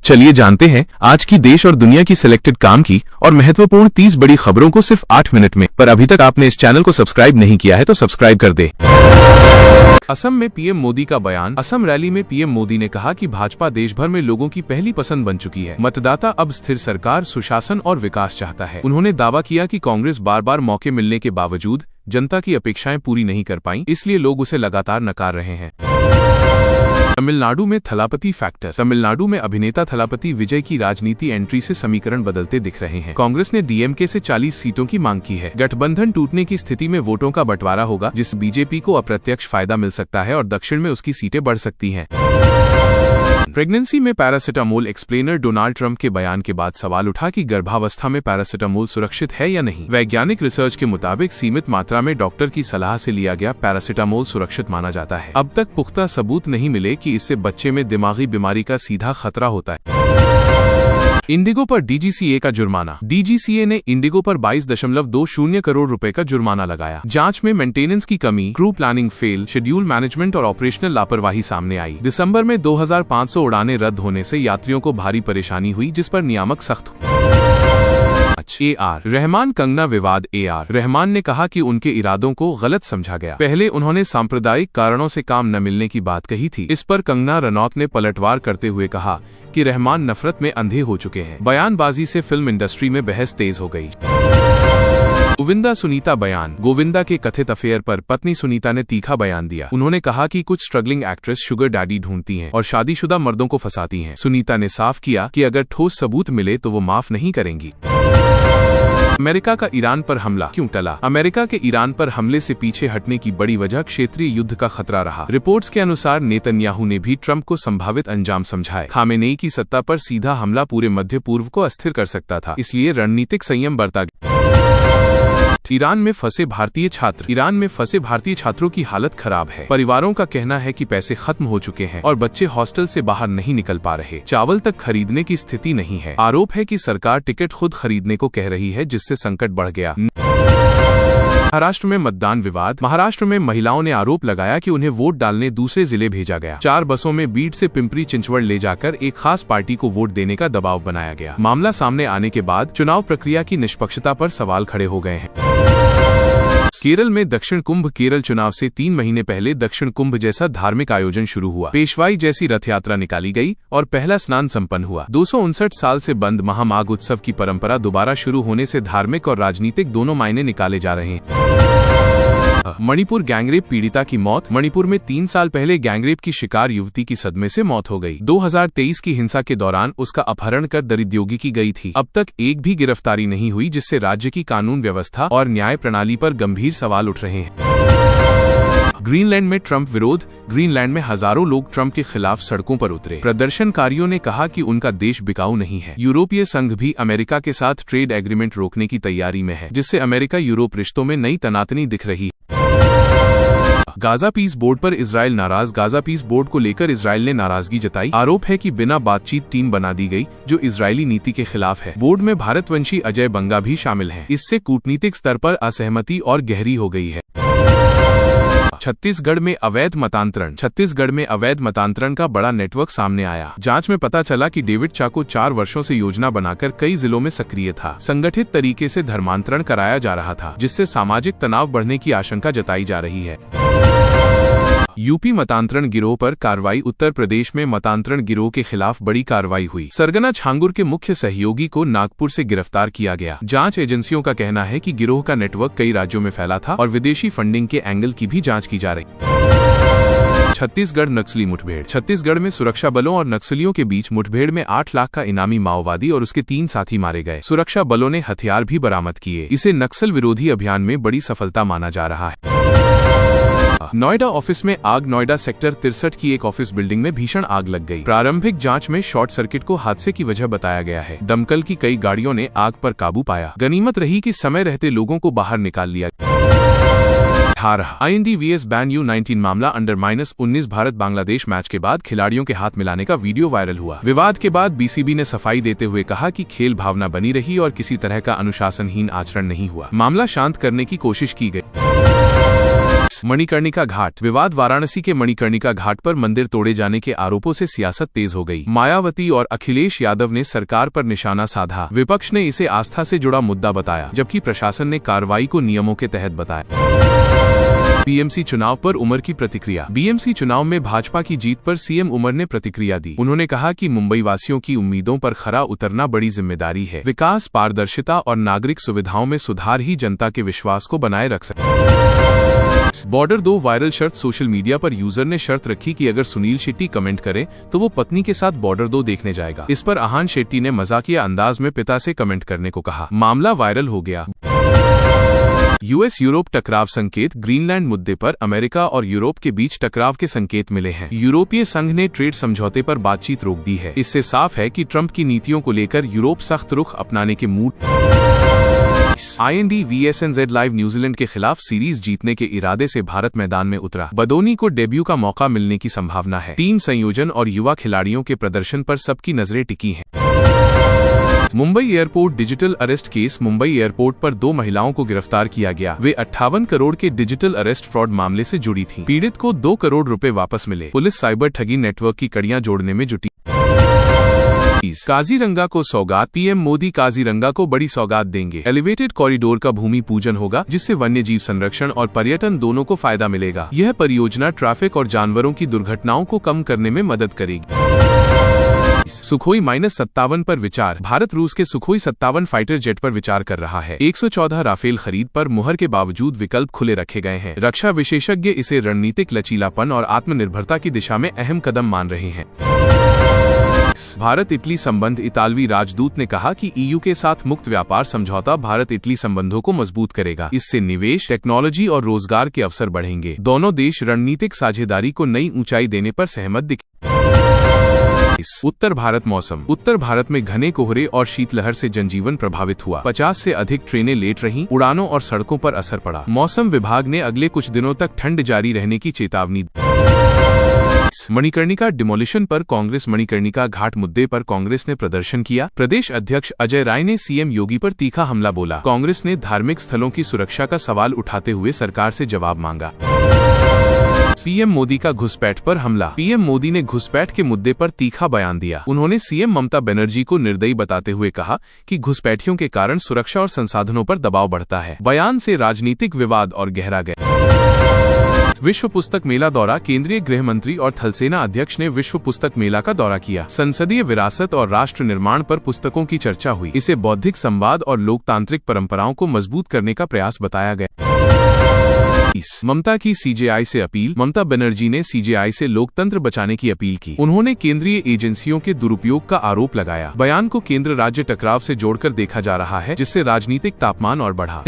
चलिए जानते हैं आज की देश और दुनिया की सिलेक्टेड काम की और महत्वपूर्ण 30 बड़ी खबरों को सिर्फ 8 मिनट में। पर अभी तक आपने इस चैनल को सब्सक्राइब नहीं किया है तो सब्सक्राइब कर दे। असम में पीएम मोदी का बयान। असम रैली में पीएम मोदी ने कहा कि भाजपा देश भर में लोगों की पहली पसंद बन चुकी है। मतदाता अब स्थिर सरकार, सुशासन और विकास चाहता है। उन्होंने दावा किया कि कांग्रेस बार बार मौके मिलने के बावजूद जनता की अपेक्षाएं पूरी नहीं कर पाई, इसलिए लोग उसे लगातार नकार रहे हैं। तमिलनाडु में थलापति फैक्टर। तमिलनाडु में अभिनेता थलापति विजय की राजनीति एंट्री से समीकरण बदलते दिख रहे हैं। कांग्रेस ने डीएमके से 40 सीटों की मांग की है। गठबंधन टूटने की स्थिति में वोटों का बंटवारा होगा, जिससे बीजेपी को अप्रत्यक्ष फायदा मिल सकता है और दक्षिण में उसकी सीटें बढ़ सकती हैं। प्रेगनेंसी में पैरासिटामोल। एक्सप्लेनर। डोनाल्ड ट्रंप के बयान के बाद सवाल उठा कि गर्भावस्था में पैरासिटामोल सुरक्षित है या नहीं। वैज्ञानिक रिसर्च के मुताबिक सीमित मात्रा में डॉक्टर की सलाह से लिया गया पैरासिटामोल सुरक्षित माना जाता है। अब तक पुख्ता सबूत नहीं मिले कि इससे बच्चे में दिमागी बीमारी का सीधा खतरा होता है। इंडिगो पर डीजीसीए का जुर्माना। डीजीसीए ने इंडिगो पर 22.20 करोड़ रुपए का जुर्माना लगाया। जांच में मेंटेनेंस की कमी, crew planning fail, schedule management और ऑपरेशनल लापरवाही सामने आई। दिसंबर में 2500 उड़ानें रद्द होने से यात्रियों को भारी परेशानी हुई, जिस पर नियामक सख्त AR रहमान कंगना विवाद। AR रहमान ने कहा कि उनके इरादों को गलत समझा गया। पहले उन्होंने सांप्रदायिक कारणों से काम न मिलने की बात कही थी। इस पर कंगना रनौत ने पलटवार करते हुए कहा कि रहमान नफरत में अंधे हो चुके हैं। बयानबाजी से फिल्म इंडस्ट्री में बहस तेज हो गई। गोविंदा सुनीता बयान। गोविंदा के कथित अफेयर पर पत्नी सुनीता ने तीखा बयान दिया। उन्होंने कहा कि कुछ स्ट्रगलिंग एक्ट्रेस शुगर डैडी ढूंढती हैं और शादीशुदा मर्दों को फंसाती हैं। सुनीता ने साफ किया कि अगर ठोस सबूत मिले तो वो माफ नहीं करेंगी। अमेरिका का ईरान पर हमला क्यों टला। अमेरिका के ईरान पर हमले से पीछे हटने की बड़ी वजह क्षेत्रीय युद्ध का खतरा रहा। रिपोर्ट्स के अनुसार नेतन्याहू ने भी ट्रंप को संभावित अंजाम समझाए। खामेनेई की सत्ता पर सीधा हमला पूरे मध्य पूर्व को अस्थिर कर सकता था, इसलिए रणनीतिक संयम बरता गया। ईरान में फंसे भारतीय छात्र। ईरान में फंसे भारतीय छात्रों की हालत खराब है। परिवारों का कहना है कि पैसे खत्म हो चुके हैं और बच्चे हॉस्टल से बाहर नहीं निकल पा रहे। चावल तक खरीदने की स्थिति नहीं है। आरोप है कि सरकार टिकट खुद खरीदने को कह रही है, जिससे संकट बढ़ गया। महाराष्ट्र में मतदान विवाद। महाराष्ट्र में महिलाओं ने आरोप लगाया कि उन्हें वोट डालने दूसरे जिले भेजा गया। 4 बसों में बीड से पिंपरी चिंचवड़ ले जाकर एक खास पार्टी को वोट देने का दबाव बनाया गया। मामला सामने आने के बाद चुनाव प्रक्रिया की निष्पक्षता पर सवाल खड़े हो गए हैं। केरल में दक्षिण कुंभ। केरल चुनाव से 3 महीने पहले दक्षिण कुंभ जैसा धार्मिक आयोजन शुरू हुआ। पेशवाई जैसी रथ यात्रा निकाली गई और पहला स्नान संपन्न हुआ। 259 साल से बंद महामाघ उत्सव की परंपरा दोबारा शुरू होने से धार्मिक और राजनीतिक दोनों मायने निकाले जा रहे हैं। मणिपुर गैंगरेप पीड़िता की मौत। मणिपुर में 3 साल पहले गैंगरेप की शिकार युवती की सदमे से मौत हो गई। 2023 की हिंसा के दौरान उसका अपहरण कर दरिद्योगी की गई थी। अब तक एक भी गिरफ्तारी नहीं हुई, जिससे राज्य की कानून व्यवस्था और न्याय प्रणाली पर गंभीर सवाल उठ रहे हैं। ग्रीनलैंड में ट्रंप विरोध। ग्रीनलैंड में हजारों लोग ट्रंप के खिलाफ सड़कों पर उतरे। प्रदर्शनकारियों ने कहा कि उनका देश बिकाऊ नहीं है। यूरोपीय संघ भी अमेरिका के साथ ट्रेड एग्रीमेंट रोकने की तैयारी में है, जिससे अमेरिका यूरोप रिश्तों में नई तनातनी दिख रही है। गाजा पीस बोर्ड पर इजराइल नाराज। गाजा पीस बोर्ड को लेकर इजराइल ने नाराजगी जताई। आरोप है कि बिना बातचीत टीम बना दी गई, जो इजरायली नीति के खिलाफ है। बोर्ड में भारतवंशी अजय बंगा भी शामिल हैं। इससे कूटनीतिक स्तर पर असहमति और गहरी हो गई है। छत्तीसगढ़ में अवैध मतांतरण। छत्तीसगढ़ में अवैध मतांतरण का बड़ा नेटवर्क सामने आया। जांच में पता चला कि डेविड चाको 4 वर्षों से योजना बनाकर कई जिलों में सक्रिय था। संगठित तरीके से धर्मांतरण कराया जा रहा था, जिससे सामाजिक तनाव बढ़ने की आशंका जताई जा रही है। यूपी मतांतरण गिरोह पर कार्रवाई। उत्तर प्रदेश में मतांतरण गिरोह के खिलाफ बड़ी कार्रवाई हुई। सरगना छांगुर के मुख्य सहयोगी को नागपुर से गिरफ्तार किया गया। जांच एजेंसियों का कहना है कि गिरोह का नेटवर्क कई राज्यों में फैला था और विदेशी फंडिंग के एंगल की भी जांच की जा रही। छत्तीसगढ़ नक्सली मुठभेड़। छत्तीसगढ़ में सुरक्षा बलों और नक्सलियों के बीच मुठभेड़ में 8 लाख का इनामी माओवादी और उसके 3 साथी मारे गए। सुरक्षा बलों ने हथियार भी बरामद किए। इसे नक्सल विरोधी अभियान में बड़ी सफलता माना जा रहा है। नोएडा ऑफिस में आग। नोएडा सेक्टर 63 की एक ऑफिस बिल्डिंग में भीषण आग लग गई। प्रारंभिक जांच में शॉर्ट सर्किट को हादसे की वजह बताया गया है। दमकल की कई गाड़ियों ने आग पर काबू पाया। गनीमत रही कि समय रहते लोगों को बाहर निकाल लिया। INDVS बैन U19 मामला अंडर-19 भारत बांग्लादेश मैच के बाद खिलाड़ियों के हाथ मिलाने का वीडियो वायरल हुआ। विवाद के बाद BCB ने सफाई देते हुए कहा कि खेल भावना बनी रही और किसी तरह का अनुशासनहीन आचरण नहीं हुआ। मामला शांत करने की कोशिश की गई। मणिकर्णिका घाट विवाद। वाराणसी के मणिकर्णिका घाट पर मंदिर तोड़े जाने के आरोपों से सियासत तेज हो गई। मायावती और अखिलेश यादव ने सरकार पर निशाना साधा। विपक्ष ने इसे आस्था से जुड़ा मुद्दा बताया, जबकि प्रशासन ने कार्रवाई को नियमों के तहत बताया। बीएमसी चुनाव पर उमर की प्रतिक्रिया। बीएमसी चुनाव में भाजपा की जीत पर सीएम उमर ने प्रतिक्रिया दी। उन्होंने कहा कि मुंबई वासियों की उम्मीदों पर खरा उतरना बड़ी जिम्मेदारी है। विकास, पारदर्शिता और नागरिक सुविधाओं में सुधार ही जनता के विश्वास को बनाए रख सकते हैं। बॉर्डर 2 वायरल शर्त। सोशल मीडिया पर यूजर ने शर्त रखी कि अगर सुनील शेट्टी कमेंट करे तो वो पत्नी के साथ बॉर्डर 2 देखने जाएगा। इस पर आहान शेट्टी ने मजाकिया अंदाज में पिता से कमेंट करने को कहा। मामला वायरल हो गया। यूएस यूरोप टकराव संकेत। ग्रीनलैंड मुद्दे पर अमेरिका और यूरोप के बीच टकराव के संकेत मिले हैं। यूरोपीय संघ ने ट्रेड समझौते पर बातचीत रोक दी है। इससे साफ है कि ट्रंप की नीतियों को लेकर यूरोप सख्त रुख अपनाने के मूड। IND-VSNZ live. न्यूजीलैंड के खिलाफ सीरीज जीतने के इरादे से भारत मैदान में उतरा। बदोनी को डेब्यू का मौका मिलने की संभावना है। टीम संयोजन और युवा खिलाड़ियों के प्रदर्शन पर सबकी नजरें टिकी हैं। Mumbai airport digital arrest case. Mumbai airport पर 2 महिलाओं को गिरफ्तार किया गया। वे 58 करोड़ के डिजिटल अरेस्ट फ्रॉड मामले से जुड़ी थीं। पीड़ित को 2 करोड़ रुपए वापस मिले। पुलिस साइबर ठगी नेटवर्क की कड़ियां जोड़ने में जुटी। काजीरंगा को सौगात। पीएम मोदी काजीरंगा को बड़ी सौगात देंगे। एलिवेटेड कॉरिडोर का भूमि पूजन होगा, जिससे वन्यजीव संरक्षण और पर्यटन दोनों को फायदा मिलेगा। यह परियोजना ट्रैफिक और जानवरों की दुर्घटनाओं को कम करने में मदद करेगी। सुखोई -57 पर विचार। भारत रूस के सुखोई 57 फाइटर जेट पर विचार कर रहा है। 114 राफेल खरीद पर मुहर के बावजूद विकल्प खुले रखे गए हैं। रक्षा विशेषज्ञ इसे रणनीतिक लचीलापन और आत्मनिर्भरता की दिशा में अहम कदम मान रहे हैं। भारत इटली संबंध। इतालवी राजदूत ने कहा कि ईयू के साथ मुक्त व्यापार समझौता भारत इटली संबंधों को मजबूत करेगा। इससे निवेश, टेक्नोलॉजी और रोजगार के अवसर बढ़ेंगे। दोनों देश रणनीतिक साझेदारी को नई ऊंचाई देने पर सहमत दिखे। उत्तर भारत मौसम। उत्तर भारत में घने कोहरे और शीतलहर से जनजीवन प्रभावित हुआ। 50 से अधिक ट्रेनें लेट रहीं। उड़ानों और सड़कों पर असर पड़ा। मौसम विभाग ने अगले कुछ दिनों तक ठंड जारी रहने की चेतावनी दी। मणिकर्णिका डिमोलिशन पर कांग्रेस। मणिकर्णिका घाट मुद्दे पर कांग्रेस ने प्रदर्शन किया। प्रदेश अध्यक्ष अजय राय ने सीएम योगी पर तीखा हमला बोला। कांग्रेस ने धार्मिक स्थलों की सुरक्षा का सवाल उठाते हुए सरकार से जवाब मांगा। पीएम मोदी का घुसपैठ पर हमला। पीएम मोदी ने घुसपैठ के मुद्दे पर तीखा बयान दिया। उन्होंने सीएम ममता बनर्जी को निर्दयी बताते हुए कहा कि घुसपैठियों के कारण सुरक्षा और संसाधनों पर दबाव बढ़ता है। बयान से राजनीतिक विवाद और गहरा गया। विश्व पुस्तक मेला दौरा। केंद्रीय गृह मंत्री और थलसेना अध्यक्ष ने विश्व पुस्तक मेला का दौरा किया। संसदीय विरासत और राष्ट्र निर्माण पर पुस्तकों की चर्चा हुई। इसे बौद्धिक संवाद और लोकतांत्रिक परंपराओं को मजबूत करने का प्रयास बताया गया। ममता की सीजेआई से अपील। ममता बनर्जी ने सीजेआई से लोकतंत्र बचाने की अपील की। उन्होंने केंद्रीय एजेंसियों के दुरुपयोग का आरोप लगाया। बयान को केंद्र राज्य टकराव से जोड़कर देखा जा रहा है, जिससे राजनीतिक तापमान और बढ़ा।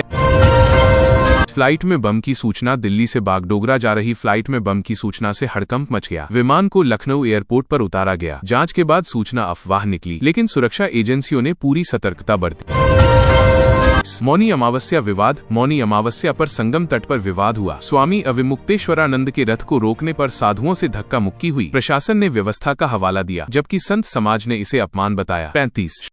फ्लाइट में बम की सूचना। दिल्ली से बागडोगरा जा रही फ्लाइट में बम की सूचना से हड़कंप मच गया। विमान को लखनऊ एयरपोर्ट पर उतारा गया। जांच के बाद सूचना अफवाह निकली, लेकिन सुरक्षा एजेंसियों ने पूरी सतर्कता बरती। मौनी अमावस्या विवाद। मौनी अमावस्या पर संगम तट पर विवाद हुआ। स्वामी अविमुक्तेश्वरानंद के रथ को रोकने पर साधुओं से धक्का मुक्की हुई। प्रशासन ने व्यवस्था का हवाला दिया, जबकि संत समाज ने इसे अपमान बताया। 35